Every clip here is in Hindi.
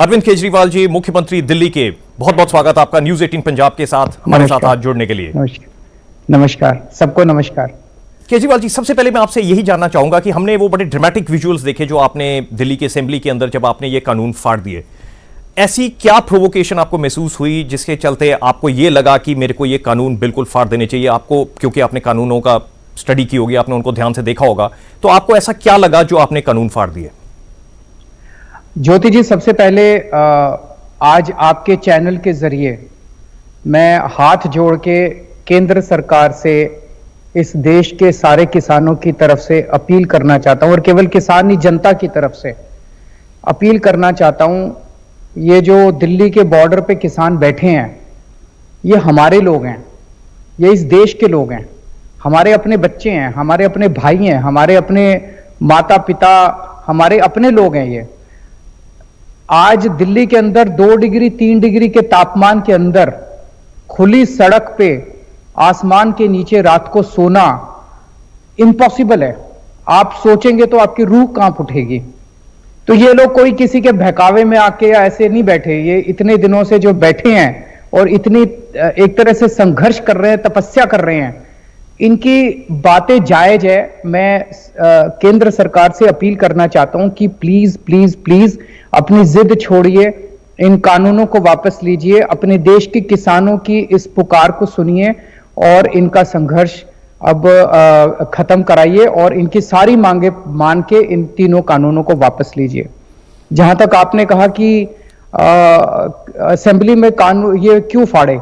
अरविंद केजरीवाल जी, मुख्यमंत्री दिल्ली के, बहुत बहुत स्वागत आपका न्यूज 18 पंजाब के साथ हमारे साथ आज जुड़ने के लिए। नमस्कार सबको, नमस्कार। केजरीवाल जी, सबसे पहले मैं आपसे यही जानना चाहूंगा कि हमने वो बड़े ड्रामेटिक विजुअल्स देखे जो आपने दिल्ली की असेंबली के अंदर जब आपने ये कानून फाड़ दिए, ऐसी क्या प्रोवोकेशन आपको महसूस हुई जिसके चलते आपको ये लगा कि मेरे को ये कानून बिल्कुल फाड़ देने चाहिए? आपको, क्योंकि आपने कानूनों का स्टडी की होगी, आपने उनको ध्यान से देखा होगा, तो आपको ऐसा क्या लगा जो आपने कानून फाड़ दिए? ज्योति जी, सबसे पहले आज आपके चैनल के जरिए मैं हाथ जोड़ के केंद्र सरकार से, इस देश के सारे किसानों की तरफ से अपील करना चाहता हूं, और केवल किसान नहीं, जनता की तरफ से अपील करना चाहता हूं। ये जो दिल्ली के बॉर्डर पे किसान बैठे हैं, ये हमारे लोग हैं, ये इस देश के लोग हैं, हमारे अपने बच्चे हैं, हमारे अपने भाई हैं, हमारे अपने माता पिता, हमारे अपने लोग हैं। ये आज दिल्ली के अंदर 2 डिग्री 3 डिग्री के तापमान के अंदर खुली सड़क पे आसमान के नीचे रात को सोना इम्पॉसिबल है। आप सोचेंगे तो आपकी रूह कांप उठेगी। तो ये लोग कोई किसी के बहकावे में आके या ऐसे नहीं बैठे, ये इतने दिनों से जो बैठे हैं और इतनी एक तरह से संघर्ष कर रहे हैं, तपस्या कर रहे हैं, इनकी बातें जायज है। मैं केंद्र सरकार से अपील करना चाहता हूं कि प्लीज प्लीज प्लीज अपनी जिद छोड़िए, इन कानूनों को वापस लीजिए, अपने देश के किसानों की इस पुकार को सुनिए और इनका संघर्ष अब खत्म कराइए और इनकी सारी मांगे मान के इन तीनों कानूनों को वापस लीजिए। जहां तक आपने कहा कि असेंबली में कानून ये क्यों फाड़े,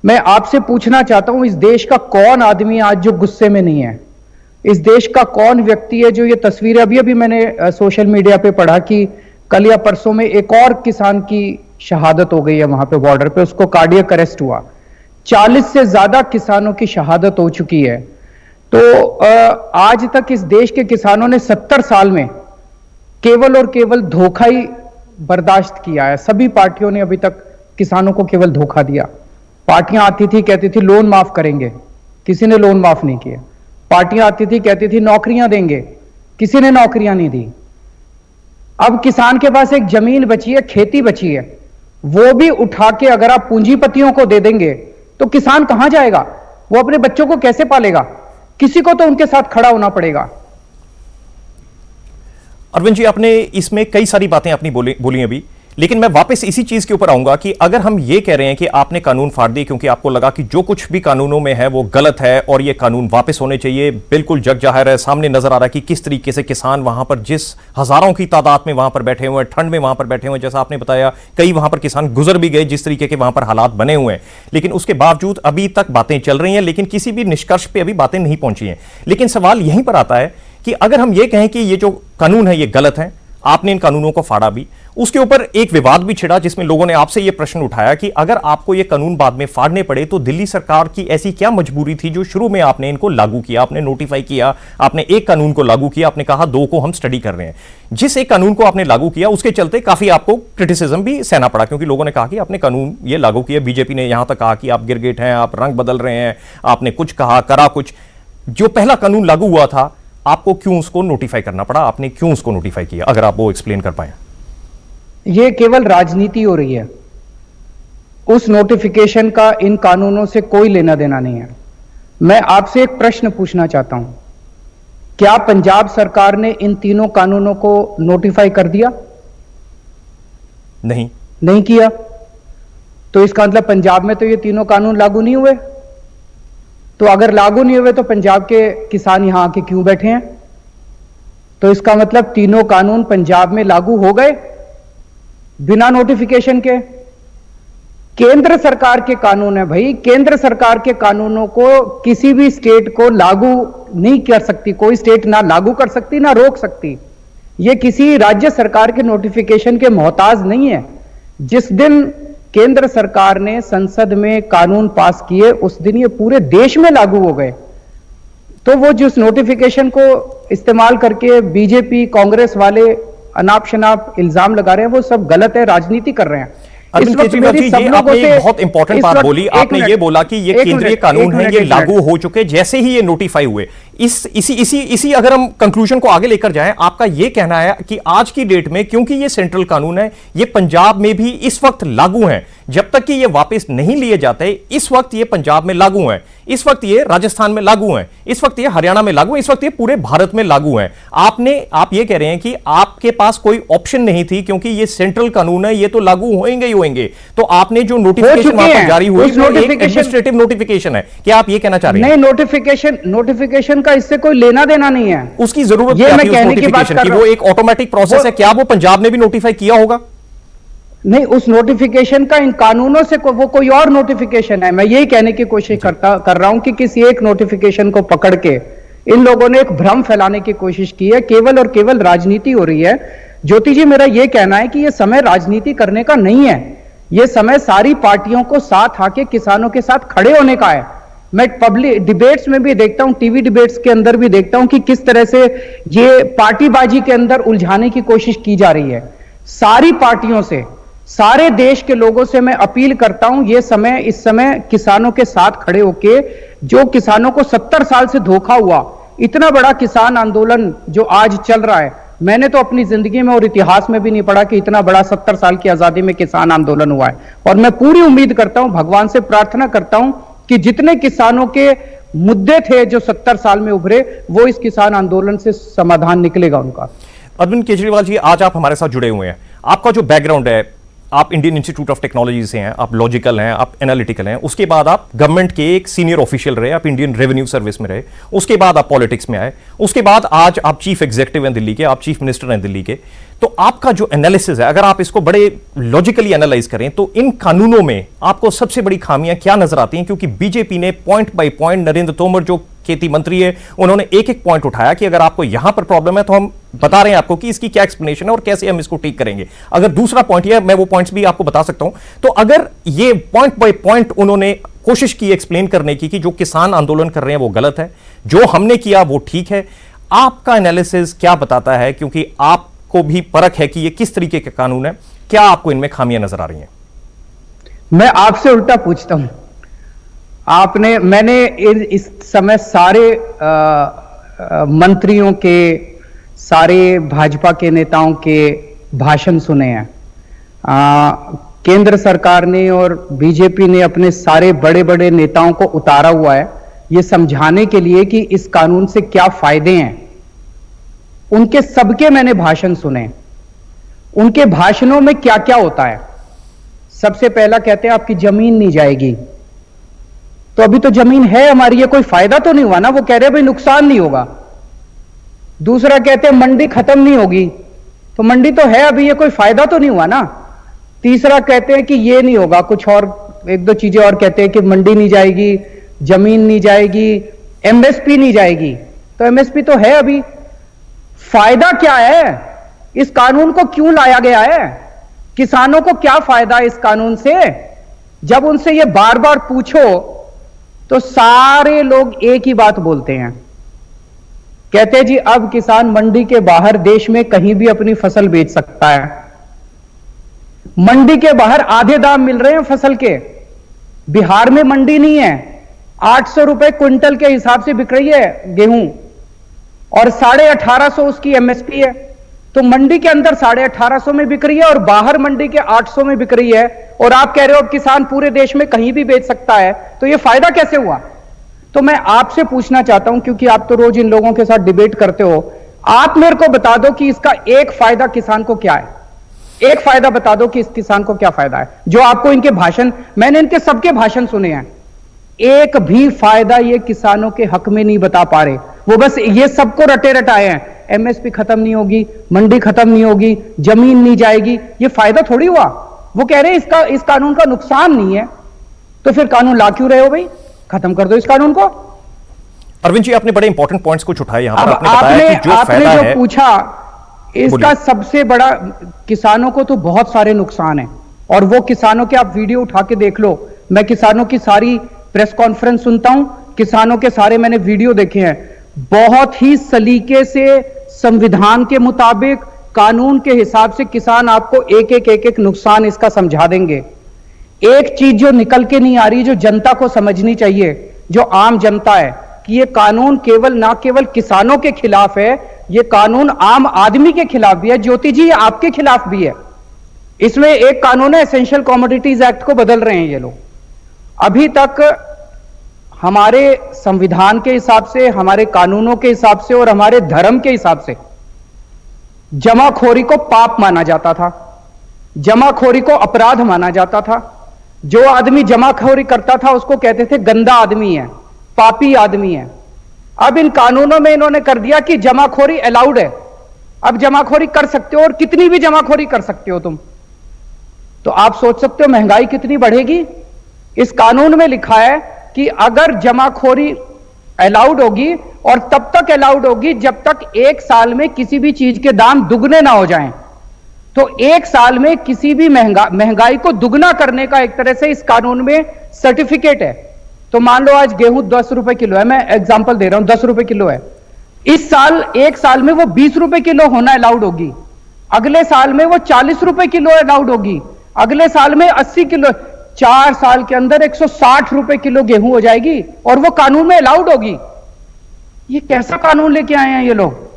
मैं आपसे पूछना चाहता हूं, इस देश का कौन आदमी आज जो गुस्से में नहीं है? इस देश का कौन व्यक्ति है जो ये तस्वीरें, अभी मैंने सोशल मीडिया पे पढ़ा कि कल या परसों में एक और किसान की शहादत हो गई है वहां पे बॉर्डर पे, उसको कार्डियक अरेस्ट हुआ। 40 से ज्यादा किसानों की शहादत हो चुकी है। तो आज तक इस देश के किसानों ने 70 साल में केवल और केवल धोखा ही बर्दाश्त किया है। सभी पार्टियों ने अभी तक किसानों को केवल धोखा दिया। पार्टियां आती थी, कहती थी लोन माफ करेंगे, किसी ने लोन माफ नहीं किया। पार्टियां आती थी, कहती थी नौकरियां देंगे, किसी ने नौकरियां नहीं दी। अब किसान के पास एक जमीन बची है, खेती बची है, वो भी उठा के अगर आप पूंजीपतियों को दे देंगे तो किसान कहां जाएगा? वो अपने बच्चों को कैसे पालेगा? किसी को तो उनके साथ खड़ा होना पड़ेगा। अरविंद जी, आपने इसमें कई सारी बातें अपनी बोली अभी, लेकिन मैं वापस इसी चीज के ऊपर आऊंगा कि अगर हम ये कह रहे हैं कि आपने कानून फाड़ दिए क्योंकि आपको लगा कि जो कुछ भी कानूनों में है वो गलत है और ये कानून वापस होने चाहिए, बिल्कुल जग जाहिर है, सामने नजर आ रहा है कि किस तरीके से किसान वहां पर जिस हजारों की तादाद में वहां पर बैठे हुए हैं, ठंड में वहां पर बैठे हुए हैं, जैसा आपने बताया कई वहां पर किसान गुजर भी गए, जिस तरीके के वहां पर हालात बने हुए हैं, लेकिन उसके बावजूद अभी तक बातें चल रही हैं, लेकिन किसी भी निष्कर्ष पे अभी बातें नहीं पहुंची हैं। लेकिन सवाल यहीं पर आता है कि अगर हम ये कहें कि ये जो कानून है ये गलत है, आपने इन कानूनों को फाड़ा भी, उसके ऊपर एक विवाद भी छिड़ा जिसमें लोगों ने आपसे यह प्रश्न उठाया कि अगर आपको ये कानून बाद में फाड़ने पड़े तो दिल्ली सरकार की ऐसी क्या मजबूरी थी जो शुरू में आपने इनको लागू किया, आपने नोटिफाई किया, आपने एक कानून को लागू किया, आपने कहा 2 को हम स्टडी कर रहे हैं। जिस एक कानून को आपने लागू किया उसके चलते काफी आपको क्रिटिसिज्म भी सहना पड़ा, क्योंकि लोगों ने कहा कि आपने कानून ये लागू किया, बीजेपी ने यहां तक कहा कि आप गिरगिट हैं, आप रंग बदल रहे हैं, आपने कुछ कहा करा कुछ। जो पहला कानून लागू हुआ था आपको क्यों उसको नोटिफाई करना पड़ा, आपने क्यों उसको नोटिफाई किया, अगर आप वो एक्सप्लेन कर पाए। ये केवल राजनीति हो रही है, उस नोटिफिकेशन का इन कानूनों से कोई लेना देना नहीं है। मैं आपसे एक प्रश्न पूछना चाहता हूं, क्या पंजाब सरकार ने इन तीनों कानूनों को नोटिफाई कर दिया? नहीं किया। तो इसका मतलब पंजाब में तो ये तीनों कानून लागू नहीं हुए। तो अगर लागू नहीं हुए तो पंजाब के किसान यहां आके क्यों बैठे हैं? तो इसका मतलब तीनों कानून पंजाब में लागू हो गए बिना नोटिफिकेशन के। केंद्र सरकार के कानून है भाई, केंद्र सरकार के कानूनों को किसी भी स्टेट को लागू नहीं कर सकती, कोई स्टेट ना लागू कर सकती ना रोक सकती। ये किसी राज्य सरकार के नोटिफिकेशन के मोहताज नहीं है। जिस दिन केंद्र सरकार ने संसद में कानून पास किए उस दिन ये पूरे देश में लागू हो गए। तो वो जिस नोटिफिकेशन को इस्तेमाल करके बीजेपी कांग्रेस वाले अनाप शनाप इल्जाम लगा रहे हैं वो सब गलत है, राजनीति कर रहे हैं। अरविंद केजरीवाल जी, ये आपने बहुत इंपॉर्टेंट बात बोली, आपने ये बोला कि ये केंद्रीय कानून है, ये लागू हो चुके जैसे ही ये नोटिफाई हुए। इसी अगर हम कंक्लूजन को आगे लेकर जाएं, आपका यह कहना है कि आज की डेट में क्योंकि ये सेंट्रल कानून है, ये पंजाब में भी इस वक्त लागू है, जब तक कि ये वापस नहीं लिए जाते, इस वक्त ये पंजाब में लागू है, इस वक्त ये राजस्थान में लागू है, इस वक्त ये हरियाणा में लागू है, इस वक्त ये पूरे भारत में लागू है। आप ये कह रहे हैं कि आपके पास कोई ऑप्शन नहीं थी क्योंकि ये सेंट्रल कानून है, ये तो लागू होंगे ही होंगे, तो आपने जो नोटिफिकेशन वहां पर जारी हुई वो एक एडमिनिस्ट्रेटिव नोटिफिकेशन है। क्या आप ये कहना चाह रहे हैं? नहीं, नोटिफिकेशन का इससे कोई लेना देना नहीं है। उसकी जरूरत क्या थी उस नोटिफिकेशन की? वो एक ऑटोमेटिक प्रोसेस है, क्या वो पंजाब ने भी नोटिफाई किया होगा? नहीं, उस नोटिफिकेशन का इन कानूनों से वो कोई और नोटिफिकेशन है। मैं यही कहने की कोशिश कर रहा हूं कि किसी एक नोटिफिकेशन को पकड़ के इन लोगों ने एक भ्रम फैलाने की कोशिश की है। केवल और केवल राजनीति हो रही है। ज्योति जी, मेरा यह कहना है कि यह समय राजनीति करने का नहीं है, यह समय सारी पार्टियों को साथ आके किसानों के साथ खड़े होने का है। मैं पब्लिक डिबेट्स में भी देखता हूं, टीवी डिबेट्स के अंदर भी देखता हूं कि किस तरह से ये पार्टीबाजी के अंदर उलझाने की कोशिश की जा रही है। सारी पार्टियों से, सारे देश के लोगों से मैं अपील करता हूं, इस समय किसानों के साथ खड़े होके, जो किसानों को 70 साल से धोखा हुआ, इतना बड़ा किसान आंदोलन जो आज चल रहा है, मैंने तो अपनी जिंदगी में और इतिहास में भी नहीं पढ़ा कि इतना बड़ा 70 साल की आजादी में किसान आंदोलन हुआ है। और मैं पूरी उम्मीद करता हूं, भगवान से प्रार्थना करता हूं कि जितने किसानों के मुद्दे थे जो 70 साल में उभरे, वो इस किसान आंदोलन से समाधान निकलेगा उनका। अरविंद केजरीवाल जी, आज आप हमारे साथ जुड़े हुए हैं। आपका जो बैकग्राउंड है, आप इंडियन इंस्टीट्यूट ऑफ टेक्नोलॉजी से हैं, आप लॉजिकल हैं, आप एनालिटिकल हैं, उसके बाद आप गवर्नमेंट के एक सीनियर ऑफिशियल रहे, आप इंडियन रेवेन्यू सर्विस में रहे, उसके बाद आप पॉलिटिक्स में आए, उसके बाद आज आप चीफ एग्जीक्यूटिव हैं दिल्ली के, आप चीफ मिनिस्टर हैं दिल्ली के। तो आपका जो एनालिसिस है, अगर आप इसको बड़े लॉजिकली एनालाइज करें, तो इन कानूनों में आपको सबसे बड़ी खामियां क्या नजर आती हैं? क्योंकि बीजेपी ने point by point, Narendra Tomar जो खेती मंत्री है, उन्होंने एक एक पॉइंट उठाया कि अगर आपको यहां पर प्रॉब्लम है तो हम बता रहे हैं आपको कि इसकी क्या एक्सप्लेनेशन है और कैसे हम इसको ठीक करेंगे। अगर दूसरा पॉइंट है, मैं वो पॉइंट्स भी आपको बता सकता हूं। तो अगर ये पॉइंट बाय पॉइंट उन्होंने कोशिश की एक्सप्लेन करने की कि जो किसान आंदोलन कर रहे हैं वो गलत है, जो हमने किया वो ठीक है, आपका एनालिसिस क्या बताता है? क्योंकि आपको भी परख है कि ये किस तरीके के कानून है, क्या आपको इनमें खामियां नजर आ रही हैं? मैं आपसे उल्टा पूछता हूं। मैंने इस समय सारे मंत्रियों के, सारे भाजपा के नेताओं के भाषण सुने हैं। केंद्र सरकार ने और बीजेपी ने अपने सारे बड़े बड़े नेताओं को उतारा हुआ है ये समझाने के लिए कि इस कानून से क्या फायदे हैं। उनके सबके मैंने भाषण सुने। उनके भाषणों में क्या क्या होता है? सबसे पहला कहते हैं आपकी जमीन नहीं जाएगी। तो अभी तो जमीन है हमारी, ये कोई फायदा तो नहीं हुआ ना। वो कह रहे हैं भाई नुकसान नहीं होगा। दूसरा कहते हैं मंडी खत्म नहीं होगी। तो मंडी तो है अभी, ये कोई फायदा तो नहीं हुआ ना। तीसरा कहते हैं कि ये नहीं होगा, कुछ और एक दो चीजें और कहते हैं कि मंडी नहीं जाएगी, जमीन नहीं जाएगी, एमएसपी नहीं जाएगी। तो एमएसपी तो है अभी। फायदा क्या है? इस कानून को क्यों लाया गया है? किसानों को क्या फायदा है इस कानून से? जब उनसे ये बार बार पूछो तो सारे लोग एक ही बात बोलते हैं, कहते हैं जी अब किसान मंडी के बाहर देश में कहीं भी अपनी फसल बेच सकता है। मंडी के बाहर आधे दाम मिल रहे हैं फसल के। बिहार में मंडी नहीं है, 800 रुपए क्विंटल के हिसाब से बिक रही है गेहूं और 1850 उसकी एमएसपी है। तो मंडी के अंदर 1850 में बिक रही है और बाहर मंडी के 800 में बिक रही है, और आप कह रहे हो अब किसान पूरे देश में कहीं भी बेच सकता है। तो यह फायदा कैसे हुआ? तो मैं आपसे पूछना चाहता हूं, क्योंकि आप तो रोज इन लोगों के साथ डिबेट करते हो, आप मेरे को बता दो कि इसका एक फायदा किसान को क्या है। एक फायदा बता दो कि इस किसान को क्या फायदा है जो आपको इनके भाषण, मैंने इनके सबके भाषण सुने हैं, एक भी फायदा ये किसानों के हक में नहीं बता पा रहे। वो बस ये सबको रटे रटाए हैं, एमएसपी खत्म नहीं होगी, मंडी खत्म नहीं होगी, जमीन नहीं जाएगी। ये फायदा थोड़ी हुआ। वो कह रहे हैं इस कानून का नुकसान नहीं है। तो फिर कानून ला क्यों रहे हो भाई? खत्म कर दो इस कानून को। अरविंद जी, आपने बड़े इंपॉर्टेंट पॉइंट्स कुछ उठाए यहां पर। आपने बताया कि जो फायदा है, पूछा इसका सबसे बड़ा, किसानों को तो बहुत सारे नुकसान है और वो किसानों के आप वीडियो उठा के देख लो। मैं किसानों की सारी प्रेस कॉन्फ्रेंस सुनता हूं, किसानों के सारे मैंने वीडियो देखे हैं। बहुत ही सलीके से संविधान के मुताबिक कानून के हिसाब से किसान आपको एक एक नुकसान इसका समझा देंगे। एक चीज जो निकल के नहीं आ रही, जो जनता को समझनी चाहिए, जो आम जनता है, कि ये कानून ना केवल किसानों के खिलाफ है, ये कानून आम आदमी के खिलाफ भी है। ज्योति जी, ये आपके खिलाफ भी है। इसमें एक कानून है, एसेंशियल कमोडिटीज एक्ट को बदल रहे हैं ये लोग। अभी तक हमारे संविधान के हिसाब से, हमारे कानूनों के हिसाब से और हमारे धर्म के हिसाब से जमाखोरी को पाप माना जाता था, जमाखोरी को अपराध माना जाता था। जो आदमी जमाखोरी करता था उसको कहते थे गंदा आदमी है, पापी आदमी है। अब इन कानूनों में इन्होंने कर दिया कि जमाखोरी अलाउड है। अब जमाखोरी कर सकते हो और कितनी भी जमाखोरी कर सकते हो तुम। तो आप सोच सकते हो महंगाई कितनी बढ़ेगी। इस कानून में लिखा है कि अगर जमाखोरी अलाउड होगी, और तब तक अलाउड होगी जब तक एक साल में किसी भी चीज के दाम दुगने ना हो जाएं। तो एक साल में किसी भी महंगाई को दुगना करने का एक तरह से इस कानून में सर्टिफिकेट है। तो मान लो आज गेहूं 10 रुपए किलो है, मैं एग्जांपल दे रहा हूं, 10 रुपए किलो है। इस साल एक साल में वो 20 रुपए किलो होना अलाउड होगी, अगले साल में वो 40 रुपए किलो अलाउड होगी, अगले साल में 80 किलो। 4 साल के अंदर 160 रुपए किलो गेहूं हो जाएगी और वो कानून में अलाउड होगी। ये कैसा कानून लेके आए हैं ये लोग?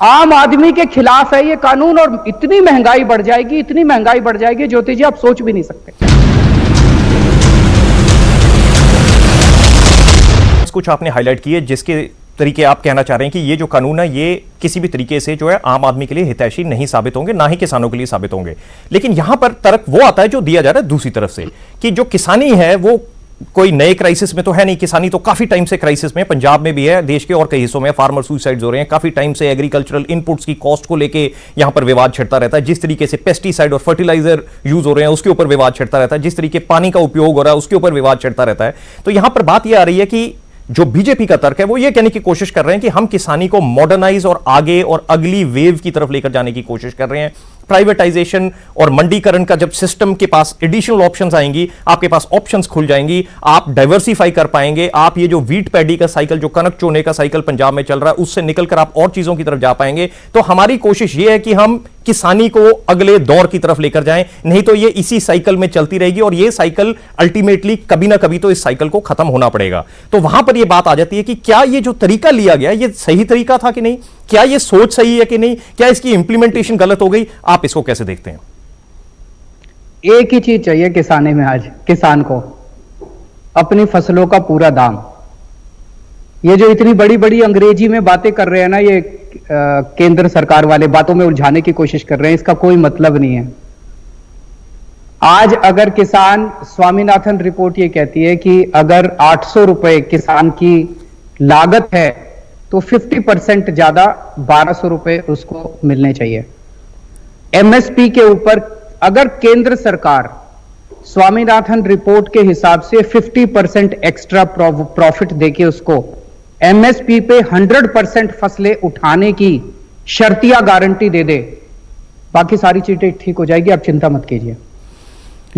आम आदमी के खिलाफ है ये कानून, और इतनी महंगाई बढ़ जाएगी, इतनी महंगाई बढ़ जाएगी ज्योति जी, आप सोच भी नहीं सकते। कुछ आपने हाईलाइट किए जिसके तरीके आप कहना चाह रहे हैं कि ये जो कानून है ये किसी भी तरीके से जो है आम आदमी के लिए हितैषी नहीं साबित होंगे, ना ही किसानों के लिए साबित होंगे। लेकिन यहां पर तर्क वो आता है जो दिया जा रहा है दूसरी तरफ से, कि जो किसानी है वो कोई नए क्राइसिस में तो है नहीं। किसानी तो काफी टाइम से क्राइसिस में, पंजाब में भी है, देश के और कई हिस्सों में फार्मर सुसाइड्स हो रहे हैं। काफी टाइम से एग्रीकल्चरल इनपुट्स की कॉस्ट को लेके यहां पर विवाद छिड़ता रहता है। जिस तरीके से पेस्टिसाइड और फर्टिलाइजर यूज हो रहे हैं उसके ऊपर विवाद छिड़ता रहता है। जिस तरीके पानी का उपयोग हो रहा है उसके ऊपर विवाद छिड़ता रहता है। तो यहां पर बात यह आ रही है कि जो बीजेपी का तर्क है वो ये कहने की कोशिश कर रहे हैं कि हम किसानी को मॉडर्नाइज और आगे और अगली वेव की तरफ लेकर जाने की कोशिश कर रहे हैं। प्राइवेटाइजेशन और मंडीकरण का जब सिस्टम के पास एडिशनल ऑप्शंस आएंगी, आपके पास ऑप्शंस खुल जाएंगी, आप डाइवर्सिफाई कर पाएंगे। आप ये जो व्हीट पैडी का साइकिल, जो कनक चोने का साइकिल पंजाब में चल रहा है, उससे निकलकर आप और चीजों की तरफ जा पाएंगे। तो हमारी कोशिश ये है कि हम किसानी को अगले दौर की तरफ लेकर जाएं, नहीं तो ये इसी साइकिल में चलती रहेगी और ये साइकिल अल्टीमेटली कभी ना कभी तो इस साइकिल को खत्म होना पड़ेगा। तो वहां पर ये बात आ जाती है कि क्या ये जो तरीका लिया गया ये सही तरीका था कि नहीं, क्या ये सोच सही है कि नहीं, क्या इसकी इंप्लीमेंटेशन गलत हो गई, आप इसको कैसे देखते हैं? एक ही चीज चाहिए किसानी में आज, किसान को अपनी फसलों का पूरा दाम। ये जो इतनी बड़ी बड़ी अंग्रेजी में बातें कर रहे हैं ना, ये केंद्र सरकार वाले बातों में उलझाने की कोशिश कर रहे हैं, इसका कोई मतलब नहीं है। आज अगर किसान, स्वामीनाथन रिपोर्ट ये कहती है कि अगर 800 रुपए किसान की लागत है तो 50% ज्यादा 1200 रुपए उसको मिलने चाहिए। एमएसपी के ऊपर अगर केंद्र सरकार स्वामीनाथन रिपोर्ट के हिसाब से 50% एक्स्ट्रा प्रॉफिट देके उसको एमएसपी पे 100% फसलें उठाने की शर्तिया गारंटी दे दे, बाकी सारी चीजें ठीक हो जाएगी, आप चिंता मत कीजिए।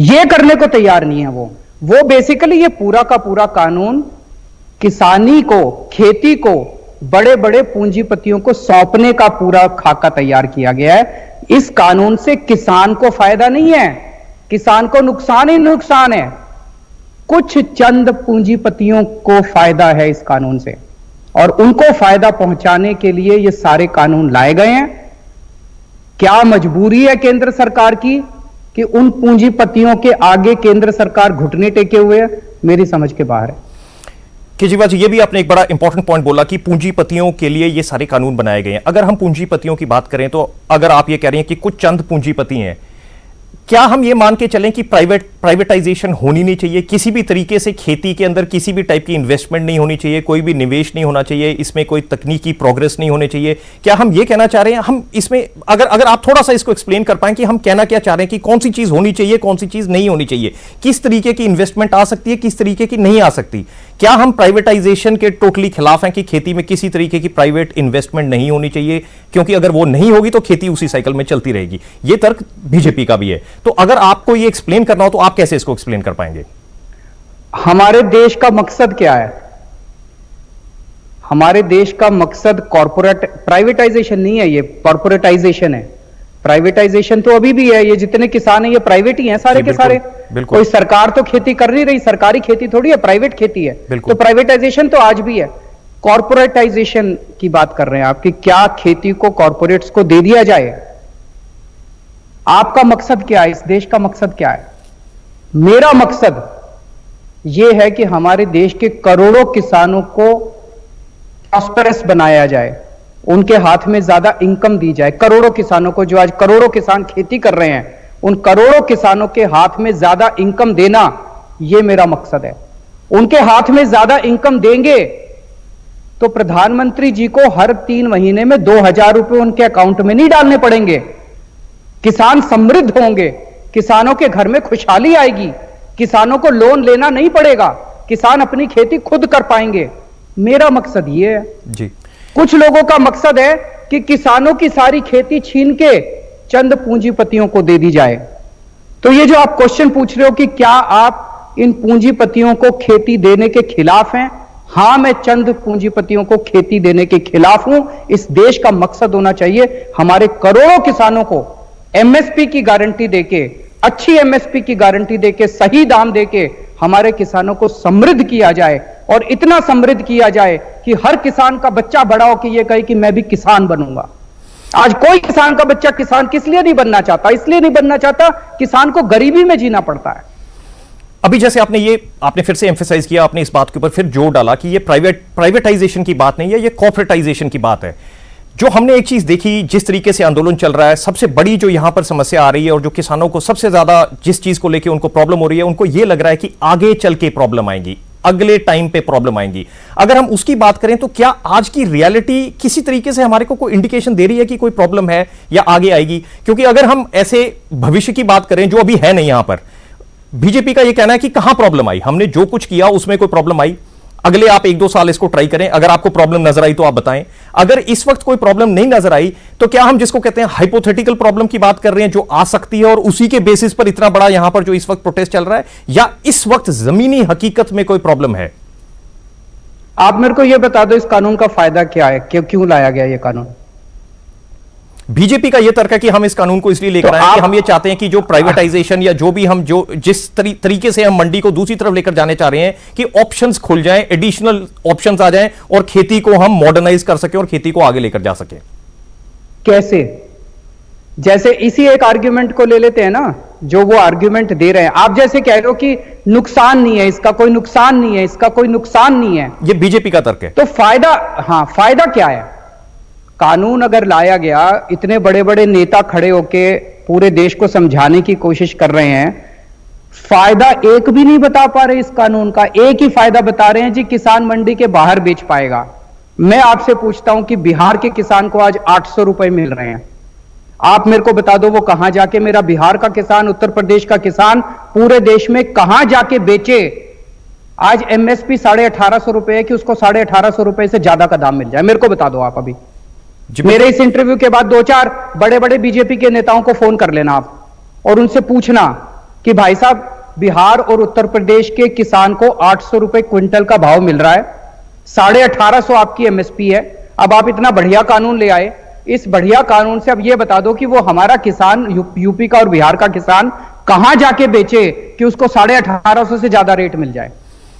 ये करने को तैयार नहीं है वो बेसिकली ये पूरा का पूरा कानून किसानी को, खेती को बड़े बड़े पूंजीपतियों को सौंपने का पूरा खाका तैयार किया गया है। इस कानून से किसान को फायदा नहीं है, किसान को नुकसान ही नुकसान है। कुछ चंद पूंजीपतियों को फायदा है इस कानून से, और उनको फायदा पहुंचाने के लिए ये सारे कानून लाए गए हैं। क्या मजबूरी है केंद्र सरकार की कि उन पूंजीपतियों के आगे केंद्र सरकार घुटने टेके हुए है? मेरी समझ के बाहर है। केजरीवाल जी, ये भी आपने एक बड़ा इंपॉर्टेंट पॉइंट बोला कि पूंजीपतियों के लिए ये सारे कानून बनाए गए हैं। अगर हम पूंजीपतियों की बात करें तो अगर आप ये कह रहे हैं कि कुछ चंद पूंजीपति हैं, क्या हम ये मान के चलें कि प्राइवेटाइजेशन होनी नहीं चाहिए? किसी भी तरीके से खेती के अंदर किसी भी टाइप की इन्वेस्टमेंट नहीं होनी चाहिए, कोई भी निवेश नहीं होना चाहिए, इसमें कोई तकनीकी प्रोग्रेस नहीं होनी चाहिए? क्या हम ये कहना चाह रहे हैं? हम इसमें अगर आप थोड़ा सा इसको एक्सप्लेन कर पाएं कि हम कहना क्या चाह रहे हैं कि कौन सी चीज होनी चाहिए, कौन सी चीज नहीं होनी चाहिए, किस तरीके की इन्वेस्टमेंट आ सकती है, किस तरीके की नहीं आ सकती? क्या हम प्राइवेटाइजेशन के टोटली खिलाफ हैं कि खेती में किसी तरीके की प्राइवेट इन्वेस्टमेंट नहीं होनी चाहिए, क्योंकि अगर वो नहीं होगी तो खेती उसी साइकिल में चलती रहेगी? ये तर्क बीजेपी का भी है। तो अगर आपको ये एक्सप्लेन करना हो तो आप कैसे इसको एक्सप्लेन कर पाएंगे? हमारे देश का मकसद क्या है? हमारे देश का मकसद कॉर्पोरेट प्राइवेटाइजेशन नहीं है, ये कॉर्पोरेटाइजेशन है। प्राइवेटाइजेशन तो अभी भी है, ये जितने किसान हैं ये प्राइवेट ही हैं सारे के सारे। कोई सरकार तो खेती कर नहीं रही, सरकारी खेती थोड़ी है, प्राइवेट खेती है। तो प्राइवेटाइजेशन तो आज भी है। कॉर्पोरेटाइजेशन की बात कर रहे हैं आप कि क्या खेती को कॉर्पोरेट्स को दे दिया जाए? आपका मकसद क्या है? इस देश का मकसद क्या है? मेरा मकसद यह है कि हमारे देश के करोड़ों किसानों को प्रॉस्पेरस बनाया जाए, उनके हाथ में ज्यादा इनकम दी जाए। करोड़ों किसानों को, जो आज करोड़ों किसान खेती कर रहे हैं, उन करोड़ों किसानों के हाथ में ज्यादा इनकम देना, यह मेरा मकसद है। उनके हाथ में ज्यादा इनकम देंगे तो प्रधानमंत्री जी को हर 3 महीने में 2,000 रुपए उनके अकाउंट में नहीं डालने पड़ेंगे। किसान समृद्ध होंगे, किसानों के घर में खुशहाली आएगी, किसानों को लोन लेना नहीं पड़ेगा, किसान अपनी खेती खुद कर पाएंगे। मेरा मकसद यह है जी। कुछ लोगों का मकसद है कि किसानों की सारी खेती छीन के चंद पूंजीपतियों को दे दी जाए। तो ये जो आप क्वेश्चन पूछ रहे हो कि क्या आप इन पूंजीपतियों को खेती देने के खिलाफ हैं? हां, मैं चंद पूंजीपतियों को खेती देने के खिलाफ हूं। इस देश का मकसद होना चाहिए हमारे करोड़ों किसानों को एमएसपी की गारंटी देके, अच्छी एमएसपी की गारंटी देके, सही दाम देके हमारे किसानों को समृद्ध किया जाए, और इतना समृद्ध किया जाए कि हर किसान का बच्चा बड़ा हो कि यह कहे कि मैं भी किसान बनूंगा। आज कोई किसान का बच्चा किसान किस लिए नहीं बनना चाहता? इसलिए नहीं बनना चाहता, किसान को गरीबी में जीना पड़ता है। अभी जैसे आपने फिर से एम्फेसाइज किया, आपने इस बात के ऊपर फिर जोर डाला कि ये प्राइवेटाइजेशन की बात नहीं है, ये कॉर्पोरेटाइजेशन की बात है। जो हमने एक चीज देखी, जिस तरीके से आंदोलन चल रहा है, सबसे बड़ी जो यहां पर समस्या आ रही है और जो किसानों को सबसे ज्यादा जिस चीज को लेकर उनको प्रॉब्लम हो रही है, उनको यह लग रहा है कि आगे चल के प्रॉब्लम आएंगी, अगले टाइम पे प्रॉब्लम आएंगी। अगर हम उसकी बात करें तो क्या आज की रियलिटी किसी तरीके से हमारे को कोई इंडिकेशन दे रही है कि कोई प्रॉब्लम है या आगे आएगी? क्योंकि अगर हम ऐसे भविष्य की बात करें जो अभी है नहीं, यहां पर बीजेपी का यह कहना है कि कहां प्रॉब्लम आई, हमने जो कुछ किया उसमें कोई प्रॉब्लम आई, अगले आप 1-2 साल इसको ट्राई करें, अगर आपको प्रॉब्लम नजर आई तो आप बताएं। अगर इस वक्त कोई प्रॉब्लम नहीं नजर आई तो क्या हम जिसको कहते हैं हाइपोथेटिकल प्रॉब्लम की बात कर रहे हैं जो आ सकती है और उसी के बेसिस पर इतना बड़ा यहां पर जो इस वक्त प्रोटेस्ट चल रहा है, या इस वक्त जमीनी हकीकत में कोई प्रॉब्लम है? आप मेरे को यह बता दो, इस कानून का फायदा क्या है? क्यों लाया गया यह कानून? बीजेपी का यह तर्क है कि हम इस कानून को इसलिए लेकर आए कि हम ये चाहते हैं कि जो प्राइवेटाइजेशन या जो भी हम जो जिस तरीके से हम मंडी को दूसरी तरफ लेकर जाने चाह रहे हैं कि ऑप्शंस खुल जाएं, एडिशनल ऑप्शंस आ जाएं और खेती को हम मॉडर्नाइज कर सके और खेती को आगे लेकर जा सके। कैसे? जैसे इसी एक आर्ग्यूमेंट को ले लेते हैं ना, जो वो आर्ग्यूमेंट दे रहे हैं। आप जैसे कह रहे हो कि नुकसान नहीं है, इसका कोई नुकसान नहीं है, इसका कोई नुकसान नहीं है, ये बीजेपी का तर्क है। तो फायदा, हाँ, फायदा क्या है? कानून अगर लाया गया, इतने बड़े बड़े नेता खड़े होके पूरे देश को समझाने की कोशिश कर रहे हैं, फायदा एक भी नहीं बता पा रहे इस कानून का। एक ही फायदा बता रहे हैं जी, किसान मंडी के बाहर बेच पाएगा। मैं आपसे पूछता हूं कि बिहार के किसान को आज 800 रुपए मिल रहे हैं, आप मेरे को बता दो वो कहां जाके, मेरा बिहार का किसान, उत्तर प्रदेश का किसान पूरे देश में कहां जाके बेचे? आज एमएसपी 1850 रुपए है कि उसको 1850 रुपए से ज्यादा का दाम मिल जाए? मेरे को बता दो आप अभी। मेरे इस इंटरव्यू के बाद 2-4 बड़े बड़े बीजेपी के नेताओं को फोन कर लेना आप और उनसे पूछना कि भाई साहब, बिहार और उत्तर प्रदेश के किसान को 800 रुपए क्विंटल का भाव मिल रहा है, 1850 आपकी एमएसपी है। अब आप इतना बढ़िया कानून ले आए, इस बढ़िया कानून से अब यह बता दो कि वो हमारा किसान, यूपी का और बिहार का किसान कहां जाके बेचे कि उसको 1850 से ज्यादा रेट मिल जाए?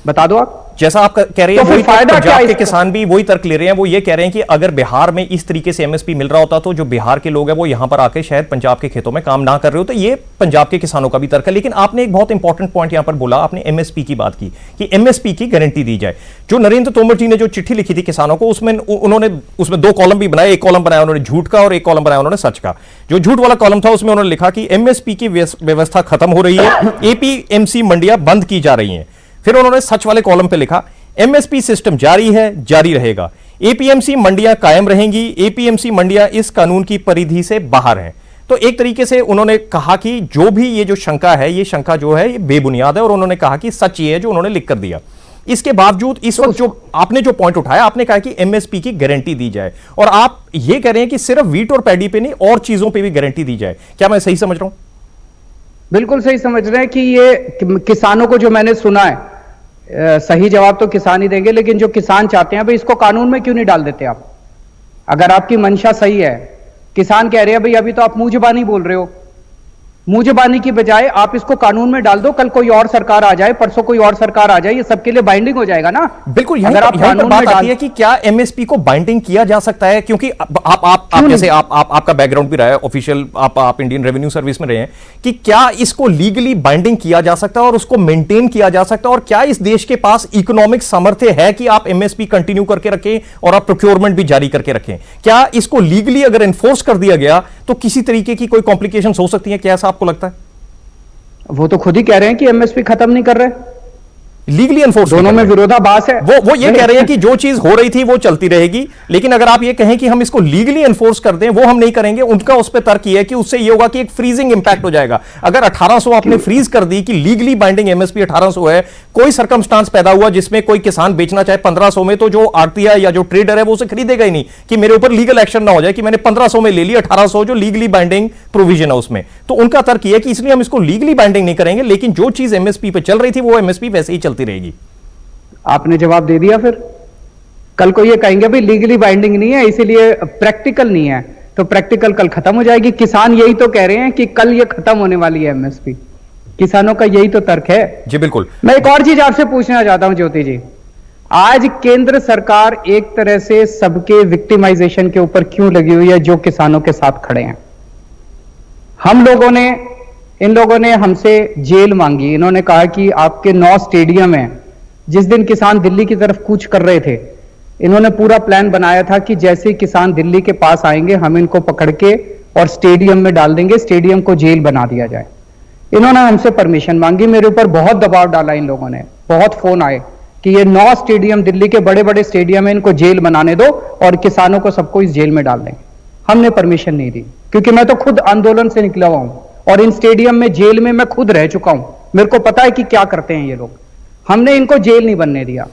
बता दो आप। जैसा आप कह रहे हैं, तो वही फायदा क्या पंजाब के किसान भी वही तर्क ले रहे हैं। वो ये कह रहे हैं कि अगर बिहार में इस तरीके से एमएसपी मिल रहा होता तो जो बिहार के लोग हैं वो यहां पर आके शायद पंजाब के खेतों में काम ना कर रहे हो। तो ये पंजाब के किसानों का भी तर्क है। लेकिन आपने एक बहुत इंपॉर्टेंट पॉइंट यहां पर बोला, आपने एमएसपी की बात की कि एमएसपी की गारंटी दी जाए। जो नरेंद्र तोमर जी ने जो चिट्ठी लिखी थी किसानों को, उसमें उन्होंने 2 कॉलम भी बनाए। एक कॉलम बनाया उन्होंने झूठ का और एक कॉलम बनाया उन्होंने सच का। जो झूठ वाला कॉलम था उसमें उन्होंने लिखा कि एमएसपी की व्यवस्था खत्म हो रही है, एपीएमसी मंडियां बंद की जा रही हैं। फिर उन्होंने सच वाले कॉलम पे लिखा, एमएसपी सिस्टम जारी है, जारी रहेगा, एपीएमसी मंडियां कायम रहेंगी, एपीएमसी मंडियां इस कानून की परिधि से बाहर हैं। तो एक तरीके से उन्होंने कहा कि जो भी ये जो शंका है, ये शंका जो है ये बेबुनियाद है, और उन्होंने कहा कि सच ये है जो उन्होंने लिख कर दिया। इसके बावजूद इस वक्त जो आपने जो पॉइंट उठाया, आपने कहा कि एमएसपी की गारंटी दी जाए, और आप ये कह रहे हैं कि सिर्फ वीट और पैडी पे नहीं और चीजों पर भी गारंटी दी जाए। क्या मैं सही समझ रहा हूं? बिल्कुल सही समझ रहे हैं कि ये किसानों को, जो मैंने सुना है, सही जवाब तो किसान ही देंगे, लेकिन जो किसान चाहते हैं भाई इसको कानून में क्यों नहीं डाल देते आप? अगर आपकी मंशा सही है, किसान कह रहे हैं भाई अभी तो आप मुंह जुबानी बोल रहे हो, मुंहजबानी की बजाय आप इसको कानून में डाल दो, कल कोई और सरकार आ जाए, परसों कोई और सरकार आ जाए, ये सबके लिए बाइंडिंग हो जाएगा ना। बिल्कुल, यहीं अगर पर- आप यहीं पर कानून बात में आती है कि क्या एमएसपी को बाइंडिंग किया जा सकता है, क्योंकि आप क्यों जैसे नहीं? आपका बैकग्राउंड भी रहा है ऑफिशियल, आप इंडियन रेवेन्यू सर्विस में रहे हैं, कि क्या इसको लीगली बाइंडिंग किया जा सकता है और उसको मेंटेन किया जा सकता है, और क्या इस देश के पास इकोनॉमिक सामर्थ्य है कि आप एमएसपी कंटिन्यू करके रखें और आप प्रोक्योरमेंट भी जारी करके रखें? क्या इसको लीगली अगर एनफोर्स कर दिया गया तो किसी तरीके की कोई कॉम्प्लिकेशंस हो सकती हैं? क्या ऐसा आपको लगता है? वो तो खुद ही कह रहे हैं कि एमएसपी खत्म नहीं कर रहे, लीगली एनफोर्स दोनों में विरोधाभास है। वो ये कह रहे हैं कि जो चीज हो रही थी वो चलती रहेगी, लेकिन अगर आप ये कहें कि हम इसको लीगली एनफोर्स कर दें, वो हम नहीं करेंगे। उनका उस पर तर्क ये है कि उससे ये होगा कि एक फ्रीजिंग इंपैक्ट हो जाएगा। अगर 1800 आपने फ्रीज कर दी कि लीगली बाइंडिंग एमएसपी 1800 है, कोई सर्कमस्टांस पैदा हुआ जिसमें कोई किसान बेचना चाहे 1500 में, तो जो आड़तिया या जो ट्रेडर है वो उसे खरीदेगा ही नहीं, कि मेरे ऊपर लीगल एक्शन ना हो जाए कि मैंने 1500 में ले ली, 1800 जो लीगली बाइंडिंग प्रोविजन है उसमें। तो उनका तर्क ये है कि इसलिए हम इसको लीगली बाइंडिंग नहीं करेंगे, लेकिन जो चीज एमएसपी पे चल रही थी वो एमएसपी वैसे ही चलती रहेगी। आपने जवाब दे दिया। फिर कल को ये कहेंगे भाई लीगली बाइंडिंग नहीं है, इसीलिए प्रैक्टिकल नहीं है, तो प्रैक्टिकल कल खत्म हो जाएगी। किसान यही तो कह रहे हैं कि कल ये खत्म होने वाली है एमएसपी, किसानों का यही तो तर्क है। जी बिल्कुल। मैं एक और चीज आपसे पूछना चाहता हूं ज्योति जी, आज केंद्र सरकार एक तरह से सबके विक्टिमाइजेशन के ऊपर क्यों लगी हुई है जो किसानों के साथ खड़े हैं? इन लोगों ने हमसे जेल मांगी। इन्होंने कहा कि आपके 9 स्टेडियम हैं। जिस दिन किसान दिल्ली की तरफ कूच कर रहे थे, इन्होंने पूरा प्लान बनाया था कि जैसे ही किसान दिल्ली के पास आएंगे हम इनको पकड़ के और स्टेडियम में डाल देंगे, स्टेडियम को जेल बना दिया जाए। इन्होंने हमसे परमिशन मांगी, मेरे ऊपर बहुत दबाव डाला इन लोगों ने, बहुत फोन आए कि ये 9 स्टेडियम दिल्ली के बड़े बड़े स्टेडियम है, इनको जेल बनाने दो और किसानों को सबको इस जेल में डाल देंगे। हमने परमिशन नहीं दी, क्योंकि मैं तो खुद आंदोलन से निकला हुआ हूं और इन स्टेडियम में, जेल में मैं खुद रह चुका हूं, मेरे को पता है कि क्या करते हैं ये लोग। हमने इनको जेल नहीं बनने दिया।